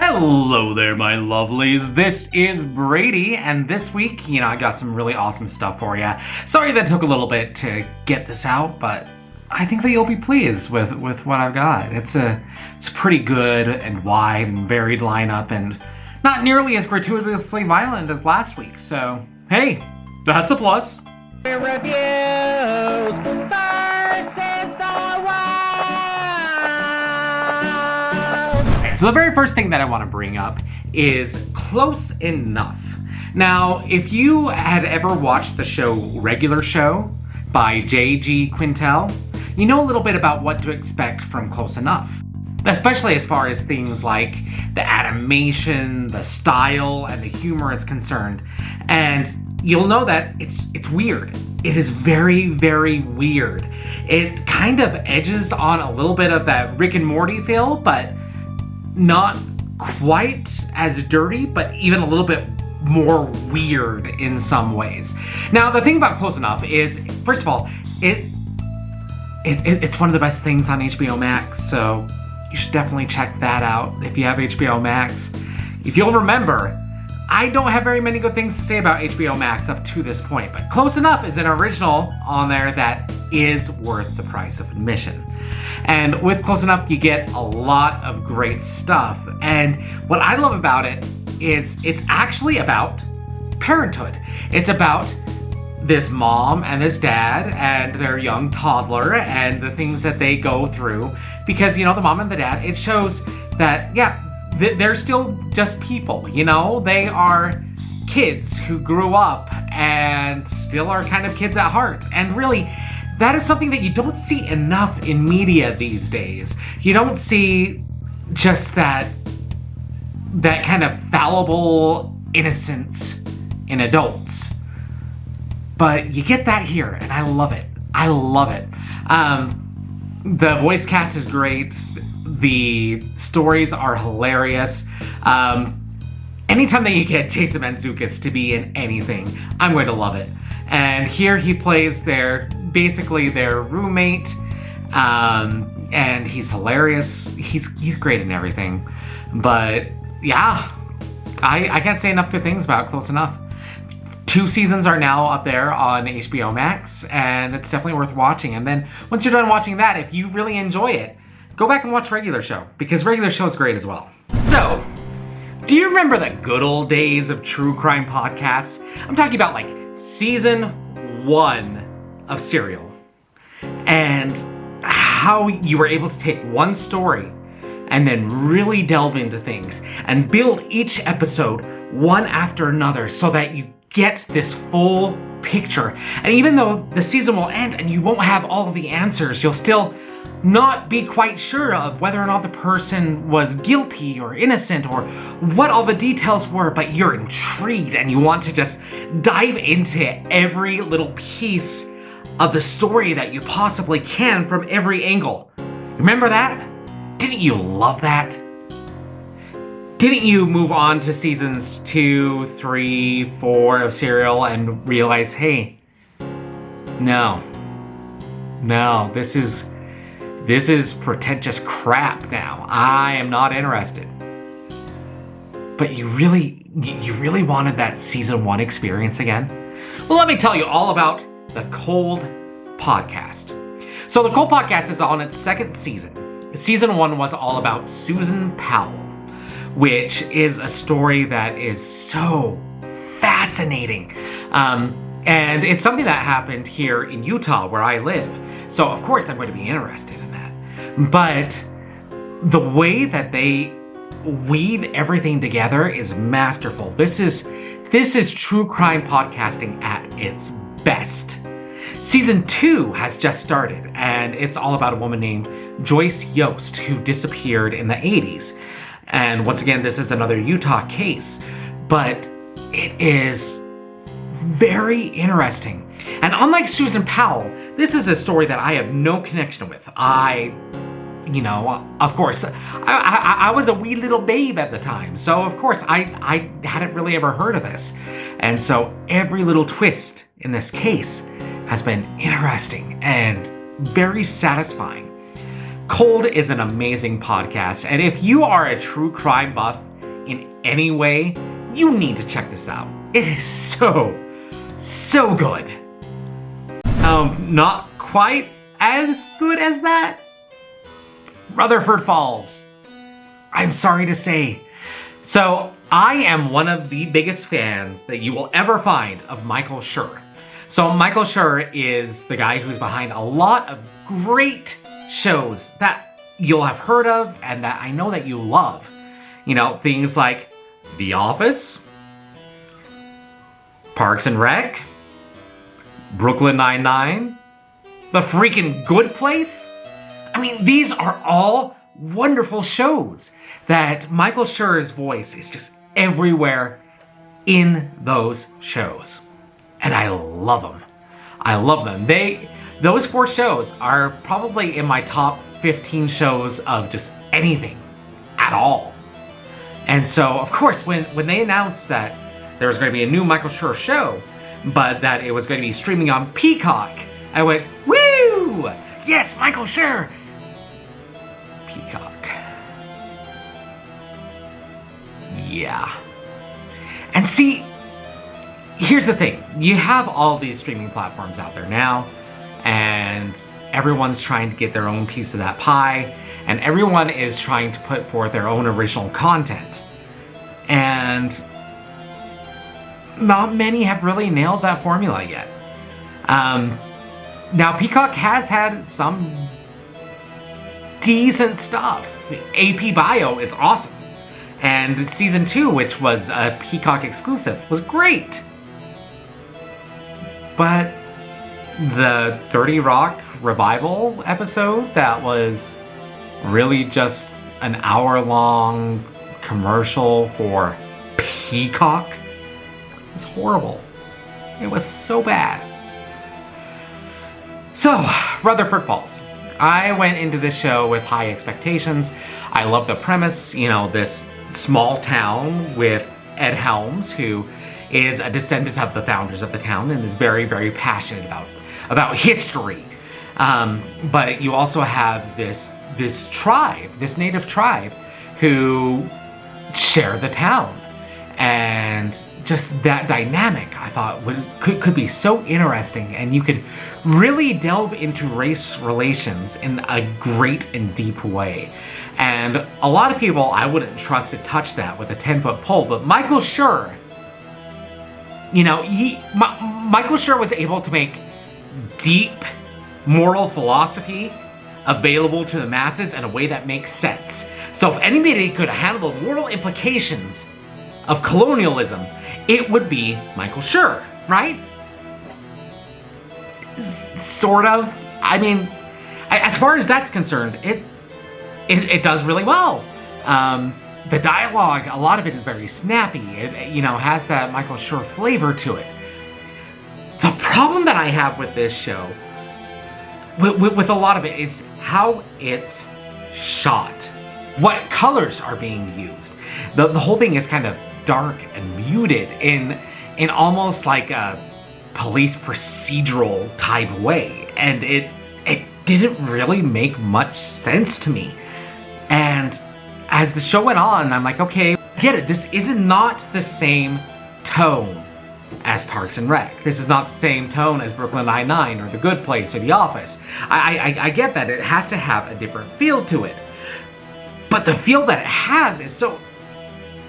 Hello there, my lovelies. This is Brady, and this week, I got some really awesome stuff for you. Sorry that it took a little bit to get this out, but I think that you'll be pleased with what I've got. It's a pretty good and wide and varied lineup, and not nearly as gratuitously violent as last week. So, hey, that's a plus. Reviews versus the world. So the very first thing that I want to bring up is Close Enough. Now, if you had ever watched the show Regular Show by J.G. Quintel, you know a little bit about what to expect from Close Enough. Especially as far as things like the animation, the style, and the humor is concerned. And you'll know that it's weird. It is very, very weird. It kind of edges on a little bit of that Rick and Morty feel, but not quite as dirty, but even a little bit more weird in some ways. Now, the thing about Close Enough is, first of all, it's one of the best things on HBO Max, so you should definitely check that out if you have HBO Max. If you'll remember, I don't have very many good things to say about HBO Max up to this point, but Close Enough is an original on there that is worth the price of admission. And with Close Enough, you get a lot of great stuff. And what I love about it is it's actually about parenthood. It's about this mom and this dad and their young toddler and the things that they go through. Because, the mom and the dad, it shows that, they're still just people, They are kids who grew up and still are kind of kids at heart. And really, that is something that you don't see enough in media these days. You don't see just that kind of fallible innocence in adults. But you get that here, and I love it. I love it. The voice cast is great. The stories are hilarious. Anytime that you get Jason Mantzoukas to be in anything, I'm going to love it. And here he plays basically their roommate, and he's hilarious. He's great in everything. But yeah, I can't say enough good things about Close Enough. 2 seasons are now up there on HBO Max, and it's definitely worth watching. And then once you're done watching that, if you really enjoy it, go back and watch Regular Show, because Regular Show is great as well. So, do you remember the good old days of true crime podcasts? I'm talking about like season 1 of Serial, and how you were able to take one story and then really delve into things and build each episode one after another so that you get this full picture. And even though the season will end and you won't have all of the answers, you'll still not be quite sure of whether or not the person was guilty or innocent or what all the details were, but you're intrigued and you want to just dive into every little piece of the story that you possibly can from every angle. Remember that? Didn't you love that? Didn't you move on to seasons 2, 3, 4 of Serial and realize, hey, no, this is pretentious crap now. I am not interested. But you really wanted that season 1 experience again? Well, let me tell you all about the Cold Podcast. So the Cold Podcast is on its 2nd season. Season 1 was all about Susan Powell, which is a story that is so fascinating. And it's something that happened here in Utah, where I live. So of course I'm going to be interested in that. But the way that they weave everything together is masterful. This is true crime podcasting at its best. Season 2 has just started, and it's all about a woman named Joyce Yost who disappeared in the 80s. And once again, this is another Utah case, but it is very interesting. And unlike Susan Powell, this is a story that I have no connection with. Of course, I was a wee little babe at the time, so of course I hadn't really ever heard of this. And so every little twist in this case has been interesting and very satisfying. Cold is an amazing podcast, and if you are a true crime buff, any way, you need to check this out. It is so good. Not quite as good as that. Rutherford Falls. I'm sorry to say. So, I am one of the biggest fans that you will ever find of Michael Schur. So, Michael Schur is the guy who's behind a lot of great shows that you'll have heard of and that I know that you love. You know, things like The Office, Parks and Rec, Brooklyn Nine-Nine, The Freaking Good Place. I mean, these are all wonderful shows that Michael Schur's voice is just everywhere in those shows. And I love them. I love them. Those 4 shows are probably in my top 15 shows of just anything at all. And so, of course, when they announced that there was going to be a new Michael Schur show, but that it was going to be streaming on Peacock, I went, woo! Yes, Michael Schur! Peacock. Yeah. And see, here's the thing. You have all these streaming platforms out there now, and everyone's trying to get their own piece of that pie, and everyone is trying to put forth their own original content. And not many have really nailed that formula yet. Now, Peacock has had some decent stuff. AP Bio is awesome. And Season 2, which was a Peacock exclusive, was great. But the 30 Rock revival episode that was really just an hour-long commercial for Peacock was horrible. It was so bad. So, Rutherford Falls. I went into this show with high expectations. I love the premise, you know, this small town with Ed Helms, who is a descendant of the founders of the town and is very, very passionate about history. But you also have this tribe, this native tribe, who share the town. And just that dynamic, I thought, could be so interesting, and you could really delve into race relations in a great and deep way. And a lot of people, I wouldn't trust to touch that with a 10-foot pole, but Michael Schur, you know, Michael Schur was able to make deep moral philosophy available to the masses in a way that makes sense. So if anybody could handle the moral implications of colonialism, it would be Michael Schur, right? Sort of. I mean, as far as that's concerned, it does really well. The dialogue, a lot of it is very snappy. It, you know, has that Michael Schur flavor to it. The problem that I have with this show, with a lot of it, is how it's shot. What colors are being used. The whole thing is kind of dark and muted in almost like a police procedural type way. And it didn't really make much sense to me. And as the show went on, I'm like, okay, get it. This is not the same tone as Parks and Rec. This is not the same tone as Brooklyn Nine-Nine or The Good Place or The Office. I get that. It has to have a different feel to it. But the feel that it has is so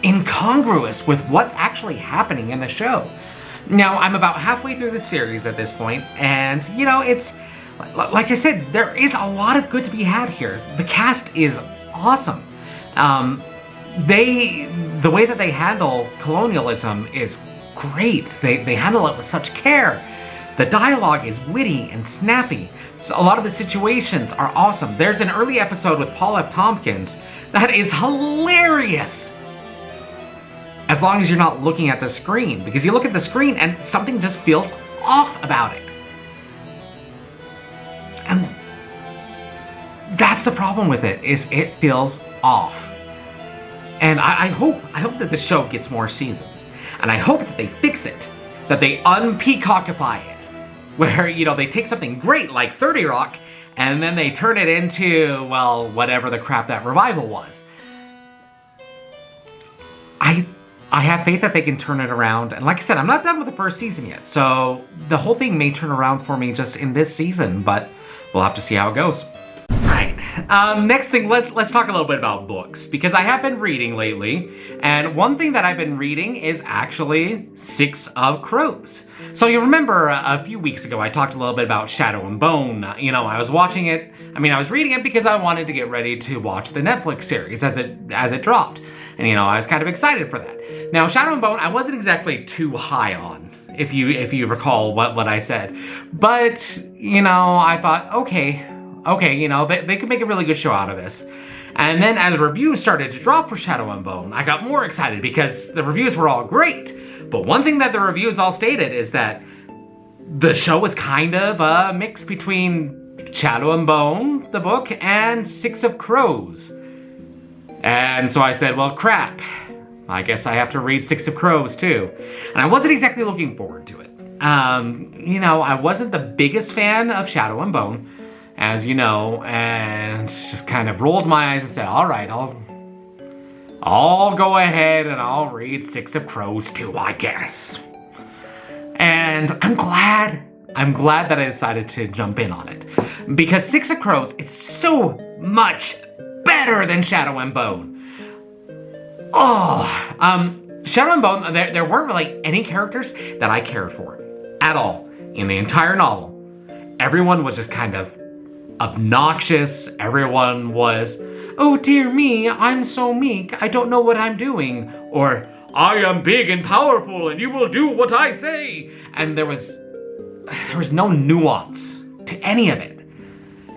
incongruous with what's actually happening in the show. Now, I'm about halfway through the series at this point, and, you know, it's, like I said, there is a lot of good to be had here. The cast is awesome. The way that they handle colonialism is great. They handle it with such care. The dialogue is witty and snappy. So a lot of the situations are awesome. There's an early episode with Paul F. Tompkins that is hilarious. As long as you're not looking at the screen, because you look at the screen and something just feels off about it. And that's the problem with it, is it feels off. And I hope that the show gets more seasons. And I hope that they fix it. That they un-peacockify it. Where, you know, they take something great like 30 Rock and then they turn it into, well, whatever the crap that revival was. I have faith that they can turn it around. And like I said, I'm not done with the first season yet. So the whole thing may turn around for me just in this season, but we'll have to see how it goes. Right. Next thing, let's talk a little bit about books, because I have been reading lately, and one thing that I've been reading is actually Six of Crows. So you remember a few weeks ago I talked a little bit about Shadow and Bone. I was watching it. I was reading it because I wanted to get ready to watch the Netflix series as it dropped, and I was kind of excited for that. Now, Shadow and Bone, I wasn't exactly too high on, if you recall what I said, but I thought, okay, they could make a really good show out of this. And then as reviews started to drop for Shadow and Bone, I got more excited because the reviews were all great. But one thing that the reviews all stated is that the show was kind of a mix between Shadow and Bone, the book, and Six of Crows. And so I said, well, crap. I guess I have to read Six of Crows too. And I wasn't exactly looking forward to it. I wasn't the biggest fan of Shadow and Bone, as you know, and just kind of rolled my eyes and said, all right, I'll go ahead and I'll read Six of Crows too, I guess. And I'm glad that I decided to jump in on it, because Six of Crows is so much better than Shadow and Bone. Shadow and Bone, there weren't really any characters that I cared for at all in the entire novel. Everyone was just kind of obnoxious. Everyone was, oh dear me, I'm so meek, I don't know what I'm doing. Or, I am big and powerful and you will do what I say. And there was no nuance to any of it.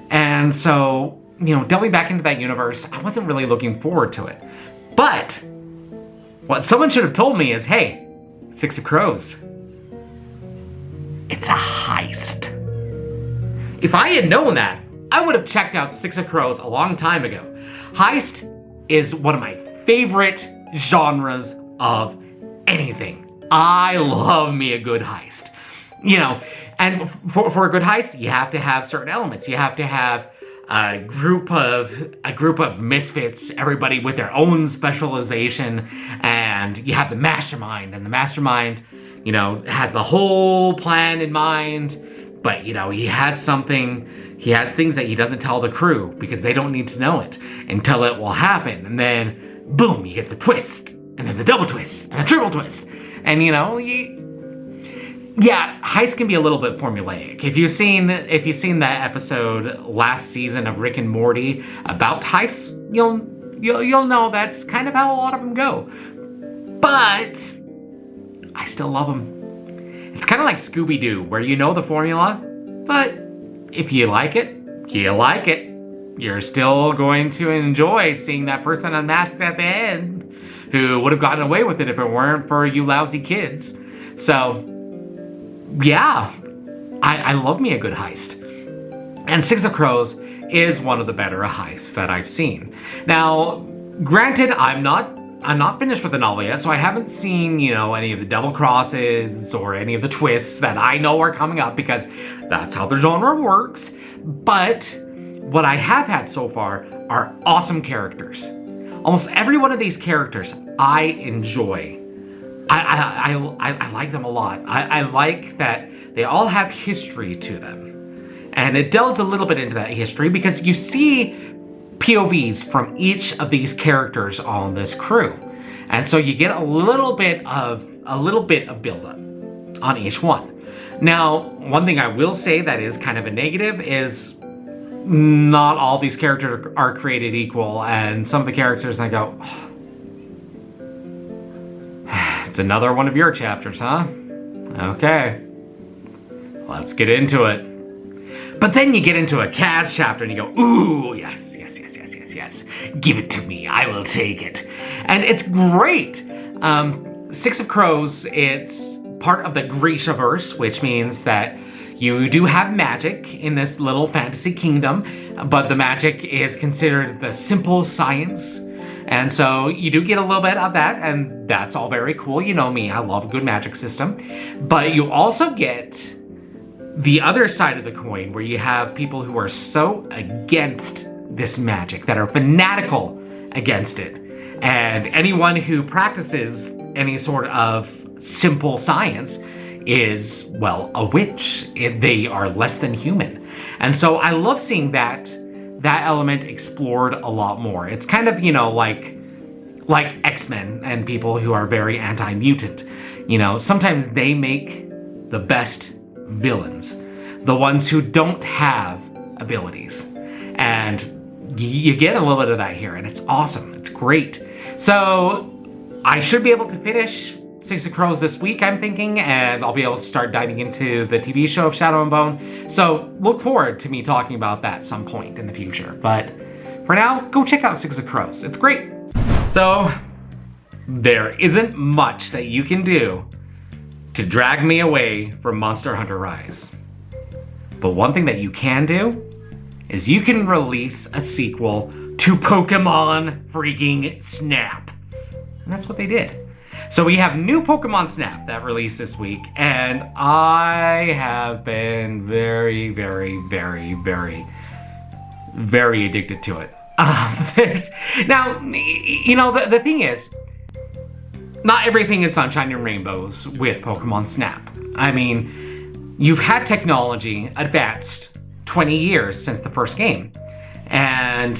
And so, delving back into that universe, I wasn't really looking forward to it. But what someone should have told me is, hey, Six of Crows, it's a heist. If I had known that, I would have checked out Six of Crows a long time ago. Heist is one of my favorite genres of anything. I love me a good heist. And for a good heist, you have to have certain elements. You have to have a group of misfits, everybody with their own specialization, and you have the mastermind, and the mastermind, has the whole plan in mind, but he has things that he doesn't tell the crew because they don't need to know it until it will happen, and then boom, you get the twist, and then the double twist, and the triple twist, and yeah, heist can be a little bit formulaic. If you've seen that episode last season of Rick and Morty about heists, you'll know that's kind of how a lot of them go. But I still love them. It's kind of like Scooby-Doo, where you know the formula, but if you like it, you like it. You're still going to enjoy seeing that person unmasked at the end who would have gotten away with it if it weren't for you lousy kids. So yeah, I love me a good heist. And Six of Crows is one of the better heists that I've seen. Now, granted, I'm not finished with the novel yet, so I haven't seen, any of the double crosses or any of the twists that I know are coming up, because that's how the genre works. But what I have had so far are awesome characters. Almost every one of these characters I enjoy. I like them a lot. I like that they all have history to them. And it delves a little bit into that history because you see POVs from each of these characters on this crew. And so you get a little bit of build-up on each one. Now, one thing I will say that is kind of a negative is not all these characters are created equal, and some of the characters I go, oh, it's another one of your chapters, huh? Okay. Let's get into it. But then you get into a Kaz chapter and you go, ooh, yes. Give it to me. I will take it. And it's great. Six of Crows, it's part of the Grishaverse, which means that you do have magic in this little fantasy kingdom, but the magic is considered the simple science. And so you do get a little bit of that, and that's all very cool. You know me, I love a good magic system. But you also get the other side of the coin, where you have people who are so against this magic, that are fanatical against it. And anyone who practices any sort of simple science is, well, a witch. They are less than human. And so I love seeing that element explored a lot more. It's kind of, like X-Men and people who are very anti-mutant. Sometimes they make the best villains, the ones who don't have abilities. And you get a little bit of that here, and it's awesome. It's great. So I should be able to finish Six of Crows this week, I'm thinking, and I'll be able to start diving into the TV show of Shadow and Bone. So look forward to me talking about that some point in the future. But for now, go check out Six of Crows. It's great. So there isn't much that you can do to drag me away from Monster Hunter Rise. But one thing that you can do is you can release a sequel to Pokémon freaking Snap. And that's what they did. So we have new Pokémon Snap that released this week, and I have been very, very, very, very, very addicted to it. The thing is, not everything is sunshine and rainbows with Pokémon Snap. I mean, you've had technology advanced 20 years since the first game, and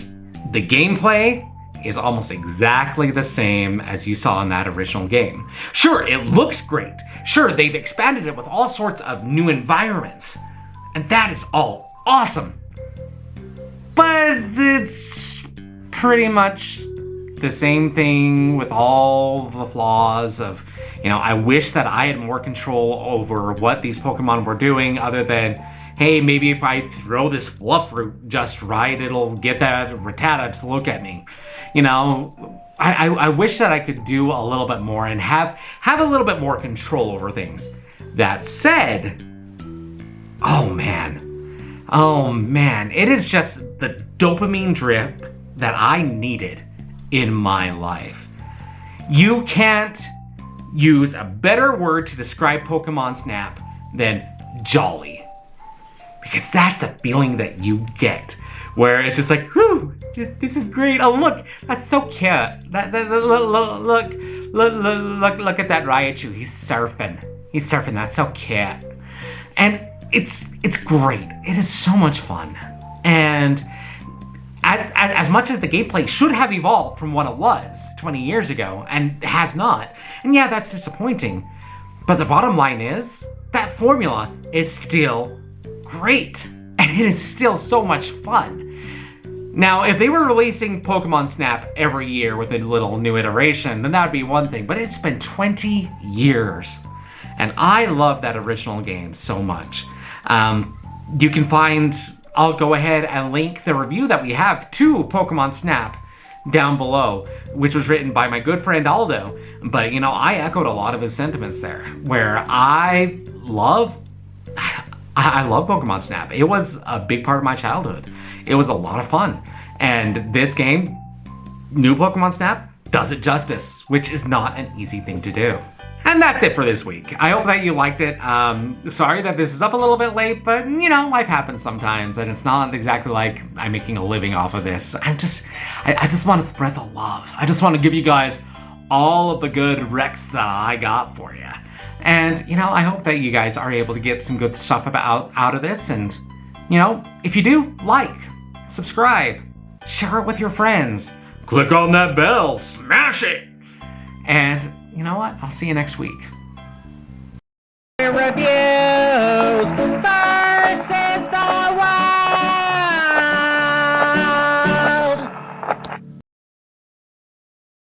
the gameplay is almost exactly the same as you saw in that original game. Sure, it looks great. Sure, they've expanded it with all sorts of new environments, and that is all awesome. But it's pretty much the same thing with all the flaws of, I wish that I had more control over what these Pokemon were doing other than, hey, maybe if I throw this fluff fruit just right, it'll get that Rattata to look at me. I wish that I could do a little bit more and have a little bit more control over things. That said, oh man, it is just the dopamine drip that I needed in my life. You can't use a better word to describe Pokemon Snap than jolly. Because that's the feeling that you get, where it's just like, whew, this is great. Oh look, that's so cute. Look at that Raichu. He's surfing. That's so cute. And it's great. It is so much fun. And as much as the gameplay should have evolved from what it was 20 years ago, and has not, and yeah, that's disappointing. But the bottom line is that formula is still great, and it is still so much fun. Now, if they were releasing Pokemon Snap every year with a little new iteration, then that would be one thing, but it's been 20 years, and I love that original game so much. You can find, I'll go ahead and link the review that we have to Pokemon Snap down below, which was written by my good friend Aldo, but I echoed a lot of his sentiments there, where I love Pokemon Snap. It was a big part of my childhood. It was a lot of fun. And this game, new Pokemon Snap, does it justice, which is not an easy thing to do. And that's it for this week. I hope that you liked it. Sorry that this is up a little bit late, but life happens sometimes, and it's not exactly like I'm making a living off of this. I just want to spread the love. I just want to give you guys all of the good recs that I got for you. And, I hope that you guys are able to get some good stuff out of this. And, if you do, like, subscribe, share it with your friends, click on that bell, smash it. And you know what? I'll see you next week. Reviews versus